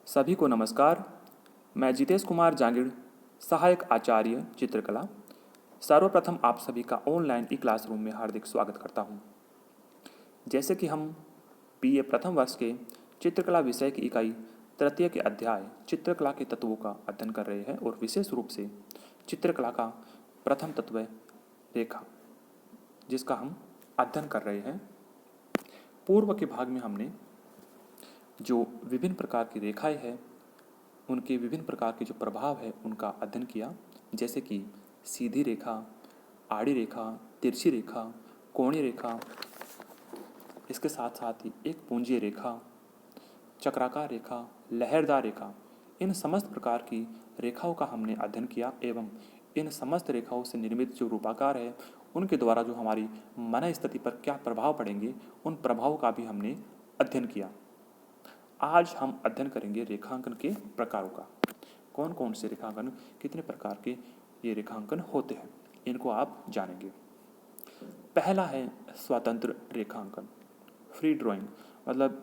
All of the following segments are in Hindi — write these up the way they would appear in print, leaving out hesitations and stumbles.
सभी को नमस्कार। मैं जितेश कुमार जांगिड़, सहायक आचार्य चित्रकला, सर्वप्रथम आप सभी का ऑनलाइन ई क्लासरूम में हार्दिक स्वागत करता हूं। जैसे कि हम बीए प्रथम वर्ष के चित्रकला विषय की इकाई तृतीय के अध्याय चित्रकला के तत्वों का अध्ययन कर रहे हैं और विशेष रूप से चित्रकला का प्रथम तत्व रेखा, जिसका हम अध्ययन कर रहे हैं। पूर्व के भाग में हमने जो विभिन्न प्रकार की रेखाएं हैं, उनके विभिन्न प्रकार के जो प्रभाव है उनका अध्ययन किया, जैसे कि सीधी रेखा, आड़ी रेखा, तिरछी रेखा, कोणीय रेखा, इसके साथ साथ ही एक पुंजीय रेखा, चक्राकार रेखा, लहरदार रेखा। इन समस्त प्रकार की रेखाओं का हमने अध्ययन किया एवं इन समस्त रेखाओं से निर्मित जो रूपाकार है उनके द्वारा जो हमारी मन स्थिति पर क्या प्रभाव पड़ेंगे, उन प्रभावों का भी हमने अध्ययन किया। आज हम अध्ययन करेंगे रेखांकन के प्रकारों का। कौन कौन से रेखांकन, कितने प्रकार के ये रेखांकन होते हैं, इनको आप जानेंगे। पहला है स्वतंत्र रेखांकन, फ्री ड्राइंग। मतलब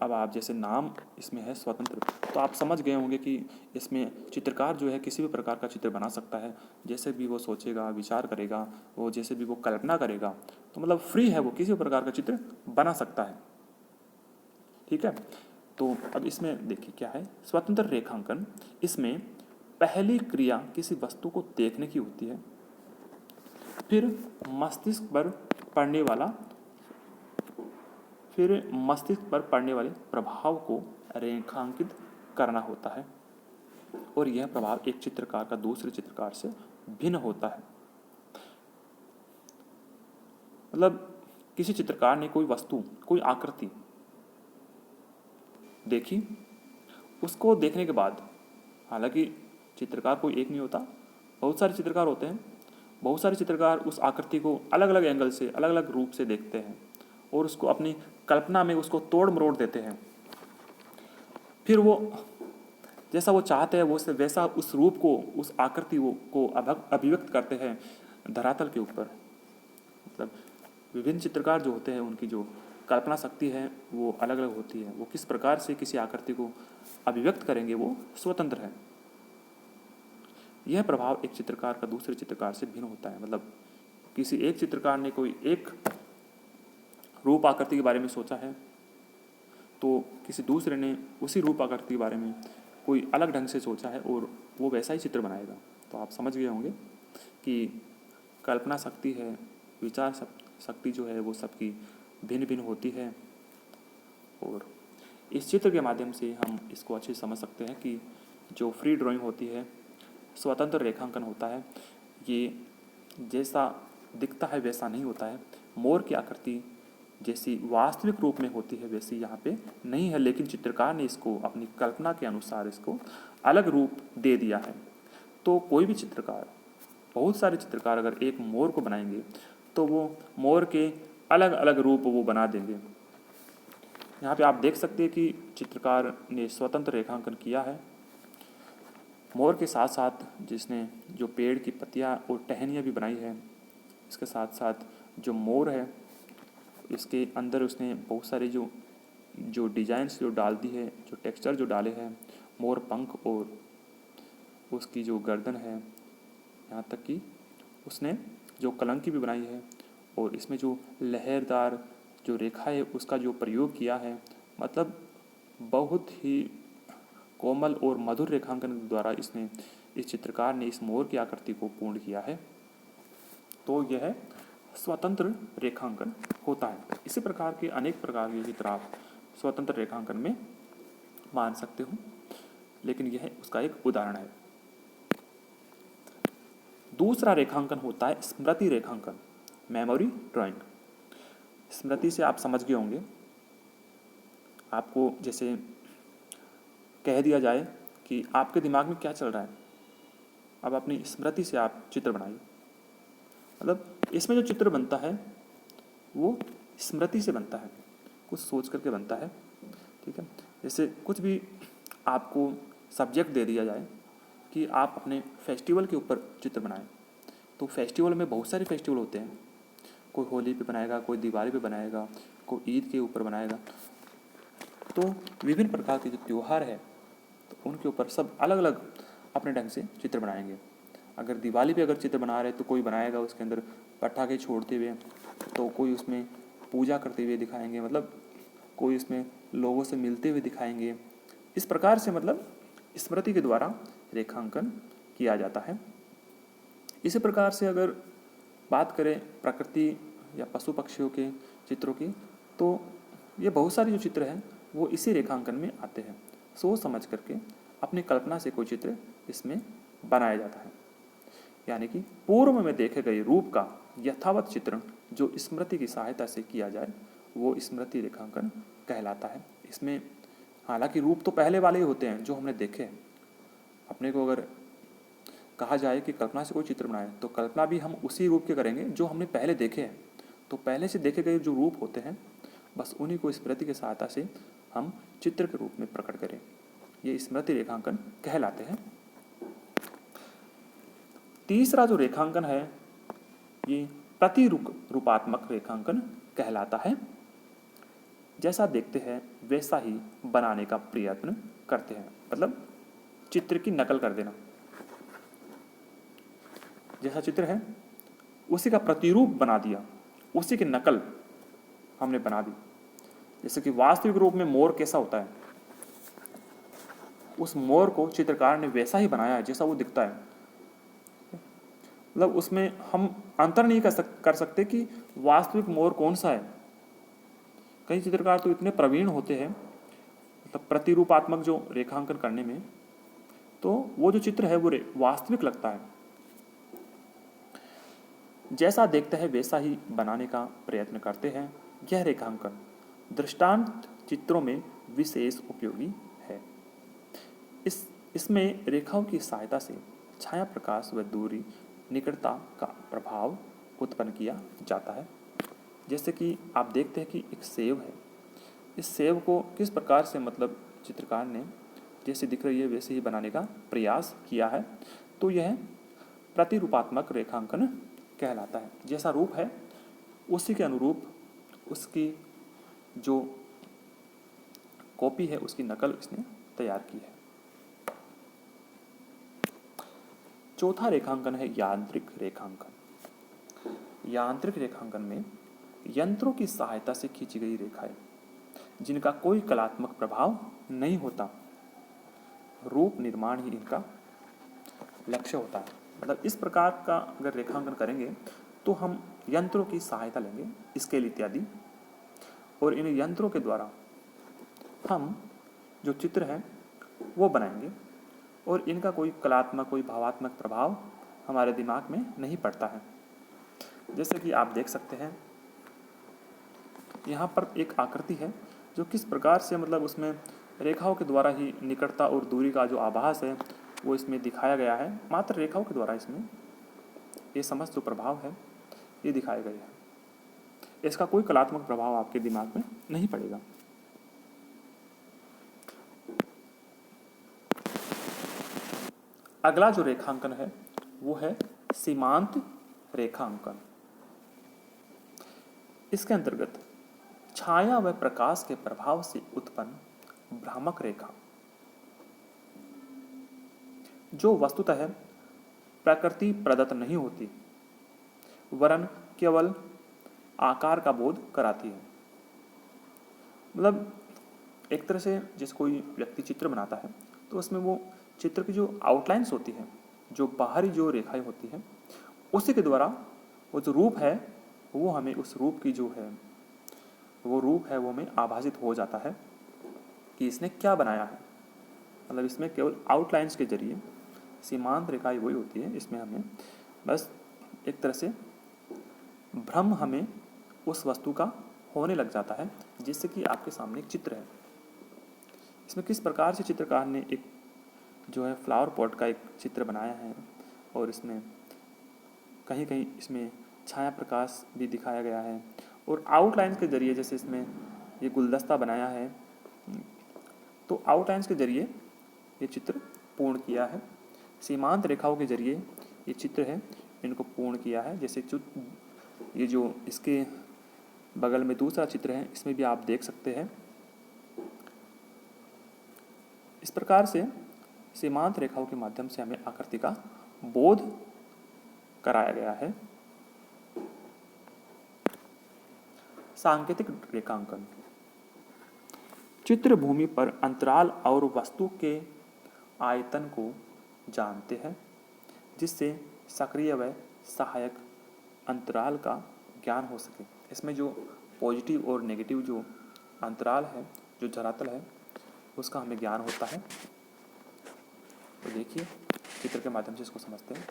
अब आप जैसे नाम इसमें है स्वतंत्र, तो आप समझ गए होंगे कि इसमें चित्रकार जो है किसी भी प्रकार का चित्र बना सकता है, जैसे भी वो सोचेगा, विचार करेगा, वो जैसे भी वो कल्पना करेगा, तो मतलब फ्री है, वो किसी भी प्रकार का चित्र बना सकता है। ठीक है, तो अब इसमें देखिए क्या है स्वतंत्र रेखांकन। इसमें पहली क्रिया किसी वस्तु को देखने की होती है, फिर मस्तिष्क पर पड़ने वाले प्रभाव को रेखांकित करना होता है और यह प्रभाव एक चित्रकार का दूसरे चित्रकार से भिन्न होता है। मतलब किसी चित्रकार ने कोई वस्तु, कोई आकृति देखी, उसको देखने के बाद, हालांकि चित्रकार कोई एक नहीं होता, बहुत सारे चित्रकार होते हैं, बहुत सारे चित्रकार उस आकृति को अलग अलग एंगल से, अलग अलग रूप से देखते हैं और उसको अपनी कल्पना में उसको तोड़ मरोड़ देते हैं। फिर वो जैसा वो चाहते हैं वो वैसा उस रूप को, उस आकृति को अभिव्यक्त करते हैं धरातल के ऊपर। मतलब विभिन्न चित्रकार जो होते हैं उनकी जो कल्पना शक्ति है वो अलग अलग होती है, वो किस प्रकार से किसी आकृति को अभिव्यक्त करेंगे वो स्वतंत्र है। यह प्रभाव एक चित्रकार का दूसरे चित्रकार से भिन्न होता है। मतलब किसी एक चित्रकार ने कोई एक रूप आकृति के बारे में सोचा है, तो किसी दूसरे ने उसी रूप आकृति के बारे में कोई अलग ढंग से सोचा है और वो वैसा ही चित्र बनाएगा। तो आप समझ गए होंगे कि कल्पना शक्ति है, विचार शक्ति जो है वो सबकी भिन्न भिन्न होती है। और इस चित्र के माध्यम से हम इसको अच्छे से समझ सकते हैं कि जो फ्री ड्राइंग होती है, स्वतंत्र रेखांकन होता है, ये जैसा दिखता है वैसा नहीं होता है। मोर की आकृति जैसी वास्तविक रूप में होती है वैसी यहाँ पे नहीं है, लेकिन चित्रकार ने इसको अपनी कल्पना के अनुसार इसको अलग रूप दे दिया है। तो कोई भी चित्रकार, बहुत सारे चित्रकार अगर एक मोर को बनाएंगे तो वो मोर के अलग अलग रूप वो बना देंगे। यहाँ पे आप देख सकते हैं कि चित्रकार ने स्वतंत्र रेखांकन किया है। मोर के साथ साथ जिसने जो पेड़ की पत्तियाँ और टहनियाँ भी बनाई है, इसके साथ साथ जो मोर है इसके अंदर उसने बहुत सारे जो डिजाइन्स जो डाल दी है, जो टेक्सचर जो डाले हैं, मोर पंख और उसकी जो गर्दन है, यहाँ तक कि उसने जो कलंकी भी बनाई है और इसमें जो लहरदार जो रेखा है उसका जो प्रयोग किया है। मतलब बहुत ही कोमल और मधुर रेखांकन द्वारा इस चित्रकार ने इस मोर की आकृति को पूर्ण किया है। तो यह स्वतंत्र रेखांकन होता है। इसी प्रकार के अनेक प्रकार के चित्र आप स्वतंत्र रेखांकन में मान सकते हो, लेकिन यह उसका एक उदाहरण है। दूसरा रेखांकन होता है स्मृति रेखांकन, मेमोरी ड्राइंग। स्मृति से आप समझ गए होंगे, आपको जैसे कह दिया जाए कि आपके दिमाग में क्या चल रहा है, अब अपनी स्मृति से आप चित्र बनाइए। मतलब इसमें जो चित्र बनता है वो स्मृति से बनता है, कुछ सोच करके बनता है। ठीक है, जैसे कुछ भी आपको सब्जेक्ट दे दिया जाए कि आप अपने फेस्टिवल के ऊपर चित्र बनाएं, तो फेस्टिवल में बहुत सारे फेस्टिवल होते हैं, कोई होली पे बनाएगा, कोई दिवाली पे बनाएगा, कोई ईद के ऊपर बनाएगा। तो विभिन्न प्रकार के जो त्यौहार है तो उनके ऊपर सब अलग अलग अपने ढंग से चित्र बनाएंगे। अगर दिवाली पे अगर चित्र बना रहे तो कोई बनाएगा उसके अंदर पटाखे छोड़ते हुए, तो कोई उसमें पूजा करते हुए दिखाएंगे, मतलब कोई उसमें लोगों से मिलते हुए दिखाएंगे। इस प्रकार से मतलब स्मृति के द्वारा रेखांकन किया जाता है। इसी प्रकार से अगर बात करें प्रकृति या पशु पक्षियों के चित्रों की, तो ये बहुत सारे जो चित्र हैं वो इसी रेखांकन में आते हैं। सोच समझ करके अपनी कल्पना से कोई चित्र इसमें बनाया जाता है, यानी कि पूर्व में देखे गए रूप का यथावत चित्रण जो स्मृति की सहायता से किया जाए वो स्मृति रेखांकन कहलाता है। इसमें हालांकि रूप तो पहले वाले ही होते हैं जो हमने देखे हैं। अपने को अगर कहा जाए कि कल्पना से कोई चित्र बनाए तो कल्पना भी हम उसी रूप के करेंगे जो हमने पहले देखे हैं। तो पहले से देखे गए जो रूप होते हैं बस उन्हीं को स्मृति की सहायता से हम चित्र के रूप में प्रकट करें, ये स्मृति रेखांकन कहलाते हैं। तीसरा जो रेखांकन है ये प्रतिरूपात्मक रेखांकन कहलाता है। जैसा देखते हैं वैसा ही बनाने का प्रयत्न करते हैं, मतलब चित्र की नकल कर देना। जैसा चित्र है उसी का प्रतिरूप बना दिया, उसी की नकल हमने बना दी। जैसे कि वास्तविक रूप में मोर कैसा होता है, उस मोर को चित्रकार ने वैसा ही बनाया है जैसा वो दिखता है। मतलब उसमें हम अंतर नहीं कर सकते कि वास्तविक मोर कौन सा है। कई चित्रकार तो इतने प्रवीण होते हैं मतलब प्रतिरूपात्मक जो रेखांकन करने में, तो वो जो चित्र है वो वास्तविक लगता है। जैसा देखते हैं वैसा ही बनाने का प्रयत्न करते हैं। यह रेखांकन दृष्टांत चित्रों में विशेष उपयोगी है। इसमें रेखाओं की सहायता से छाया प्रकाश व दूरी निकटता का प्रभाव उत्पन्न किया जाता है। जैसे कि आप देखते हैं कि एक सेब है, इस सेब को किस प्रकार से मतलब चित्रकार ने जैसे दिख रही है वैसे ही बनाने का प्रयास किया है, तो यह प्रतिरूपात्मक रेखांकन कहलाता है। जैसा रूप है उसी के अनुरूप उसकी जो कॉपी है उसकी नकल इसने तैयार की है। चौथा रेखांकन है यांत्रिक रेखांकन। यांत्रिक रेखांकन में यंत्रों की सहायता से खींची गई रेखाएं जिनका कोई कलात्मक प्रभाव नहीं होता, रूप निर्माण ही इनका लक्ष्य होता है। मतलब इस प्रकार का अगर रेखांकन करेंगे तो हम यंत्रों की सहायता लेंगे, स्केल इत्यादि, और इन यंत्रों के द्वारा हम जो चित्र है वो बनाएंगे और इनका कोई कलात्मक कोई भावात्मक प्रभाव हमारे दिमाग में नहीं पड़ता है। जैसे कि आप देख सकते हैं यहाँ पर एक आकृति है जो किस प्रकार से मतलब उसमें रेखाओं के द्वारा ही निकटता और दूरी का जो आभास है वो इसमें दिखाया गया है। मात्र रेखाओं के द्वारा इसमें ये समस्त जो प्रभाव है ये दिखाए गए हैं। इसका कोई कलात्मक प्रभाव आपके दिमाग में नहीं पड़ेगा। अगला जो रेखांकन है वो है सीमांत रेखांकन। इसके अंतर्गत छाया व प्रकाश के प्रभाव से उत्पन्न भ्रामक रेखा जो वस्तुतः प्रकृति प्रदत्त नहीं होती वरन केवल आकार का बोध कराती है। मतलब एक तरह से जैसे कोई व्यक्ति चित्र बनाता है तो उसमें वो चित्र की जो आउटलाइंस होती है, जो बाहरी जो रेखाएं होती हैं, उसी के द्वारा वो जो रूप है वो हमें उस रूप की जो है वो रूप है वो हमें आभासित हो जाता है कि इसने क्या बनाया है। मतलब इसमें केवल आउटलाइंस के जरिए सीमांत रेखाएं वही होती है, इसमें हमें बस एक तरह से भ्रम हमें उस वस्तु का होने लग जाता है, जिससे कि आपके सामने एक चित्र है। इसमें किस प्रकार से चित्रकार ने एक जो है फ्लावर पॉट का एक चित्र बनाया है और इसमें कहीं कहीं इसमें छाया प्रकाश भी दिखाया गया है और आउटलाइंस के जरिए जैसे इसमें ये गुलदस्ता बनाया है तो आउटलाइंस के जरिए ये चित्र पूर्ण किया है। सीमांत रेखाओं के जरिए ये चित्र है इनको पूर्ण किया है। जैसे ये जो इसके बगल में दूसरा चित्र है इसमें भी आप देख सकते हैं इस प्रकार से सीमांत रेखाओं के माध्यम से हमें आकृति का बोध कराया गया है। सांकेतिक रेखांकन चित्र भूमि पर अंतराल और वस्तु के आयतन को जानते हैं, जिससे सक्रिय व सहायक अंतराल का ज्ञान हो सके। इसमें जो पॉजिटिव और नेगेटिव जो अंतराल है, जो धरातल है, उसका हमें ज्ञान होता है। तो देखिए चित्र के माध्यम से इसको समझते हैं।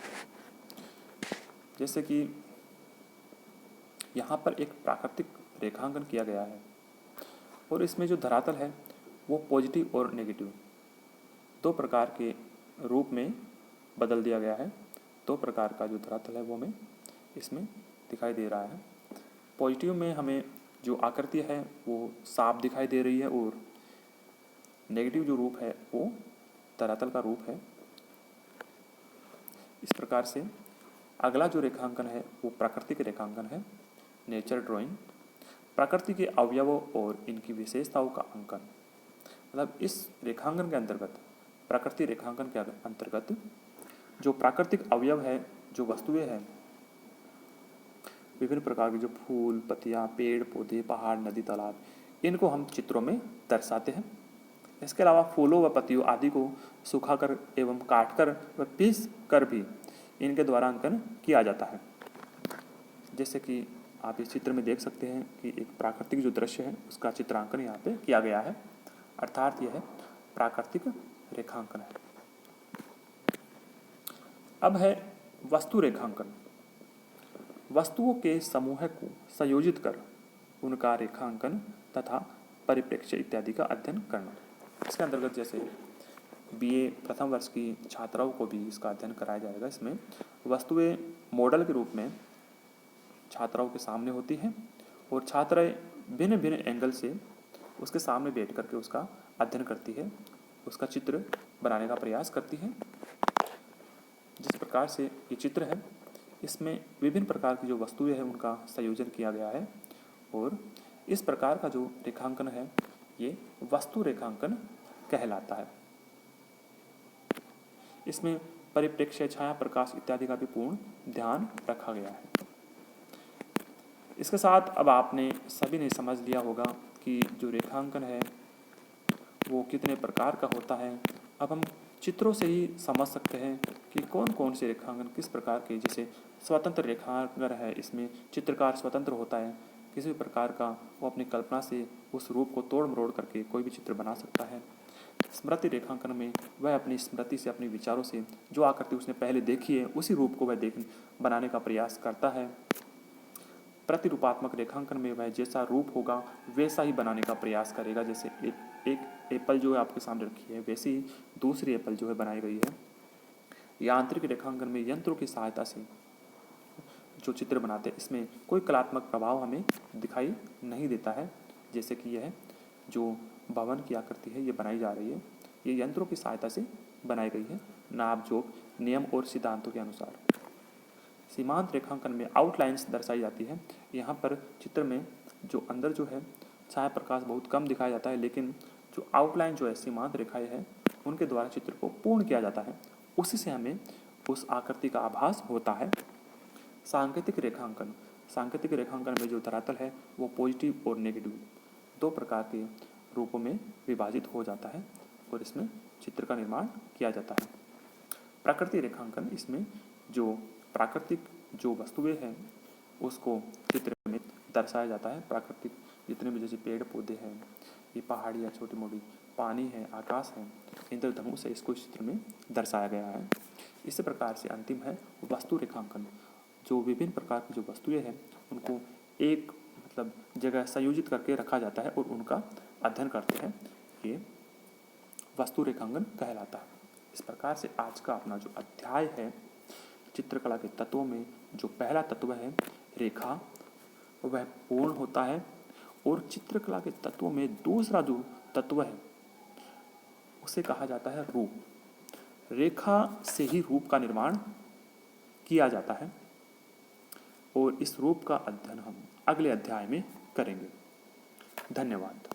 जैसे कि यहाँ पर एक प्राकृतिक रेखांकन किया गया है और इसमें जो धरातल है वो पॉजिटिव और नेगेटिव दो प्रकार के रूप में बदल दिया गया है। दो प्रकार का जो धरातल है वो हमें इसमें दिखाई दे रहा है। पॉजिटिव में हमें जो आकृति है वो साफ दिखाई दे रही है और नेगेटिव जो रूप है वो धरातल का रूप है। इस प्रकार से अगला जो रेखांकन है वो प्राकृतिक रेखांकन है, नेचर ड्राइंग। प्रकृति के अवयवों और इनकी विशेषताओं का अंकन, मतलब इस रेखांकन के अंतर्गत, प्रकृति रेखांकन के अंतर्गत जो प्राकृतिक अवयव है, जो वस्तुएं हैं, विभिन्न प्रकार के जो फूल, पत्तियां, पेड़ पौधे, पहाड़, नदी, तालाब, इनको हम चित्रों में दर्शाते हैं। इसके अलावा फूलों व पत्तियों आदि को सुखाकर एवं काटकर व पीस कर भी इनके द्वारा अंकन किया जाता है। जैसे कि आप इस चित्र में देख सकते हैं कि एक प्राकृतिक जो दृश्य है उसका चित्रांकन यहाँ पे किया गया है, अर्थात यह प्राकृतिक रेखांकन है। अब है वस्तु रेखांकन। वस्तुओं के समूह को संयोजित कर उनका रेखांकन तथा परिप्रेक्ष्य इत्यादि का अध्ययन करना। इसके अंतर्गत जैसे बीए प्रथम वर्ष की छात्राओं को भी इसका अध्ययन कराया जाएगा। इसमें वस्तुएं मॉडल के रूप में छात्राओं के सामने होती हैं और छात्राएं भिन्न भिन्न एंगल से उसके सामने बैठ करके उसका अध्ययन करती है, उसका चित्र बनाने का प्रयास करती है। जिस प्रकार से ये चित्र है, इसमें विभिन्न प्रकार की जो वस्तुएं हैं उनका संयोजन किया गया है और इस प्रकार का जो रेखांकन है ये वस्तु रेखांकन कहलाता है। इसमें परिप्रेक्ष्य, छाया, प्रकाश इत्यादि का भी पूर्ण ध्यान रखा गया है। इसके साथ अब आपने सभी ने समझ लिया होगा कि जो रेखांकन है वो कितने प्रकार का होता है। अब हम चित्रों से ही समझ सकते हैं कि कौन कौन से रेखांकन किस प्रकार के, जैसे स्वतंत्र रेखांकन है, इसमें चित्रकार स्वतंत्र होता है, किसी भी प्रकार का वो अपनी कल्पना से उस रूप को तोड़ मरोड़ करके कोई भी चित्र बना सकता है। स्मृति रेखांकन में वह अपनी स्मृति से, अपने विचारों से जो आकृति उसने पहले देखी है उसी रूप को वह बनाने का प्रयास करता है। प्रतिरूपात्मक रेखांकन में वह जैसा रूप होगा वैसा ही बनाने का प्रयास करेगा। जैसे एक एप्पल जो है आपके सामने रखी है, वैसे ही दूसरी एप्पल जो है बनाई गई है। यांत्रिक रेखांकन में यंत्रों की सहायता से जो चित्र बनाते हैं इसमें कोई कलात्मक प्रभाव हमें दिखाई नहीं देता है। जैसे कि यह जो भवन की आकृति है ये बनाई जा रही है, ये यंत्रों की सहायता से बनाई गई है, नाप जोख, नियम और सिद्धांतों के अनुसार। सीमांत रेखांकन में आउटलाइंस दर्शाई जाती है। यहाँ पर चित्र में जो अंदर जो है छाया प्रकाश बहुत कम दिखाया जाता है, लेकिन जो आउटलाइन जो है, सीमांत रेखाएं हैं, उनके द्वारा चित्र को पूर्ण किया जाता है। उसी से हमें उस आकृति का आभास होता है। सांकेतिक रेखांकन, सांकेतिक रेखांकन में जो धरातल है वो पॉजिटिव और नेगेटिव दो प्रकार के रूपों में विभाजित हो जाता है और इसमें चित्र का निर्माण किया जाता है। प्राकृतिक रेखांकन, इसमें जो प्राकृतिक जो वस्तुएं हैं उसको चित्र में दर्शाया जाता है। प्राकृतिक जितने भी जैसे पेड़ पौधे हैं, ये पहाड़ियाँ, छोटी मोटी पानी है, आकाश है, इंद्रधनुष है, इसको चित्र में दर्शाया गया है। इसी प्रकार से अंतिम है वस्तु रेखांकन, जो विभिन्न प्रकार की जो वस्तुएं हैं उनको एक जगह संयोजित करके रखा जाता है और उनका अध्ययन करते हैं, ये वस्तु रेखांकन कहलाता है। इस प्रकार से आज का अपना जो अध्याय है चित्रकला के तत्वों में जो पहला तत्व है रेखा, वह पूर्ण होता है और चित्रकला के तत्वों में दूसरा जो तत्व है उसे कहा जाता है रूप। रेखा से ही रूप का निर्माण किया जाता है और इस रूप का अध्ययन हम अगले अध्याय में करेंगे। धन्यवाद।